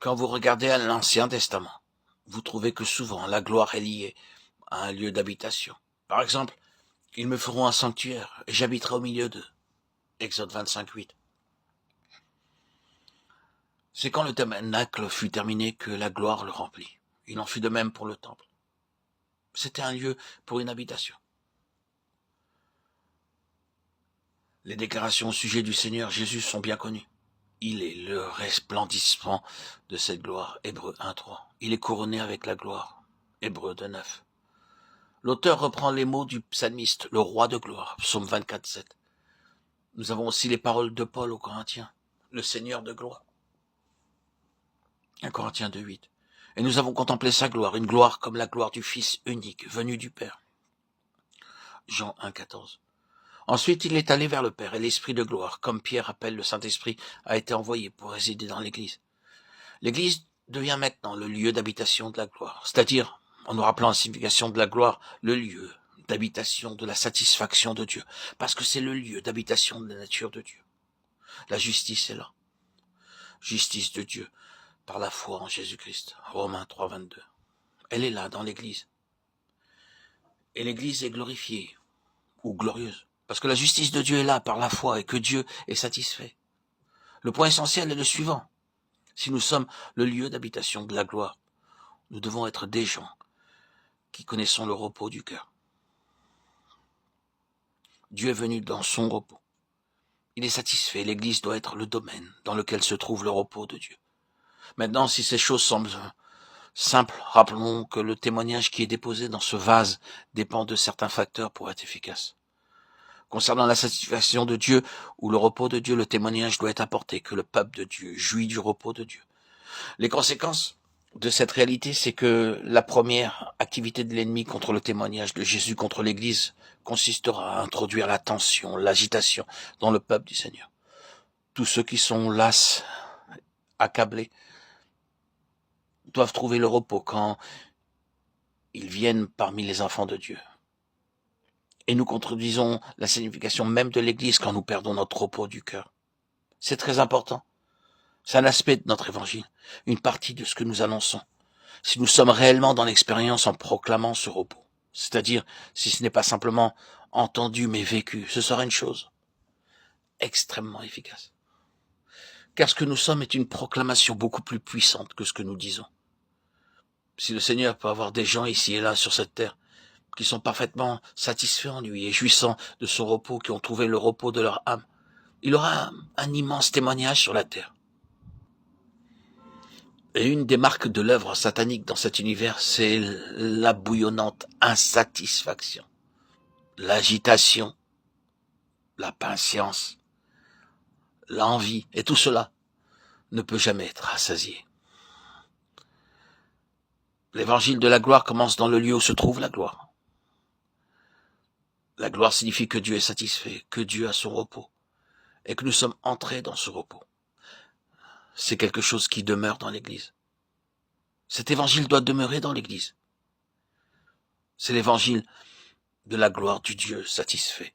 Quand vous regardez à l'Ancien Testament, vous trouvez que souvent la gloire est liée à un lieu d'habitation. Par exemple, ils me feront un sanctuaire et j'habiterai au milieu d'eux. Exode 25:8. C'est quand le tabernacle fut terminé que la gloire le remplit. Il en fut de même pour le temple. C'était un lieu pour une habitation. Les déclarations au sujet du Seigneur Jésus sont bien connues. Il est le resplendissement de cette gloire. Hébreux 1:3. Il est couronné avec la gloire. Hébreux 2:9. L'auteur reprend les mots du psalmiste, le roi de gloire, psaume 24:7. Nous avons aussi les paroles de Paul aux Corinthiens, le Seigneur de gloire. 1 Corinthiens 2:8. Et nous avons contemplé sa gloire, une gloire comme la gloire du Fils unique, venu du Père. Jean 1:14. Ensuite, il est allé vers le Père et l'Esprit de gloire, comme Pierre appelle le Saint-Esprit, a été envoyé pour résider dans l'Église. L'Église devient maintenant le lieu d'habitation de la gloire, c'est-à-dire, en nous rappelant la signification de la gloire, le lieu d'habitation de la satisfaction de Dieu, parce que c'est le lieu d'habitation de la nature de Dieu. La justice est là. Justice de Dieu par la foi en Jésus-Christ. Romains 3:22. Elle est là dans l'Église. Et l'Église est glorifiée ou glorieuse, parce que la justice de Dieu est là par la foi et que Dieu est satisfait. Le point essentiel est le suivant. Si nous sommes le lieu d'habitation de la gloire, nous devons être des gens qui connaissons le repos du cœur. Dieu est venu dans son repos. Il est satisfait. L'Église doit être le domaine dans lequel se trouve le repos de Dieu. Maintenant, si ces choses semblent simples, rappelons que le témoignage qui est déposé dans ce vase dépend de certains facteurs pour être efficace. Concernant la satisfaction de Dieu ou le repos de Dieu, le témoignage doit être apporté que le peuple de Dieu jouit du repos de Dieu. Les conséquences de cette réalité, c'est que la première activité de l'ennemi contre le témoignage de Jésus contre l'Église consistera à introduire la tension, l'agitation dans le peuple du Seigneur. Tous ceux qui sont las, accablés, doivent trouver le repos quand ils viennent parmi les enfants de Dieu. Et nous contredisons la signification même de l'Église quand nous perdons notre repos du cœur. C'est très important. C'est un aspect de notre évangile, une partie de ce que nous annonçons. Si nous sommes réellement dans l'expérience en proclamant ce repos, c'est-à-dire si ce n'est pas simplement entendu mais vécu, ce sera une chose extrêmement efficace. Car ce que nous sommes est une proclamation beaucoup plus puissante que ce que nous disons. Si le Seigneur peut avoir des gens ici et là sur cette terre qui sont parfaitement satisfaits en lui et jouissant de son repos, qui ont trouvé le repos de leur âme, il aura un immense témoignage sur la terre. Et une des marques de l'œuvre satanique dans cet univers, c'est la bouillonnante insatisfaction, l'agitation, la patience, l'envie, et tout cela ne peut jamais être rassasié. L'évangile de la gloire commence dans le lieu où se trouve la gloire. La gloire signifie que Dieu est satisfait, que Dieu a son repos, et que nous sommes entrés dans ce repos. C'est quelque chose qui demeure dans l'Église. Cet évangile doit demeurer dans l'Église. C'est l'évangile de la gloire du Dieu satisfait.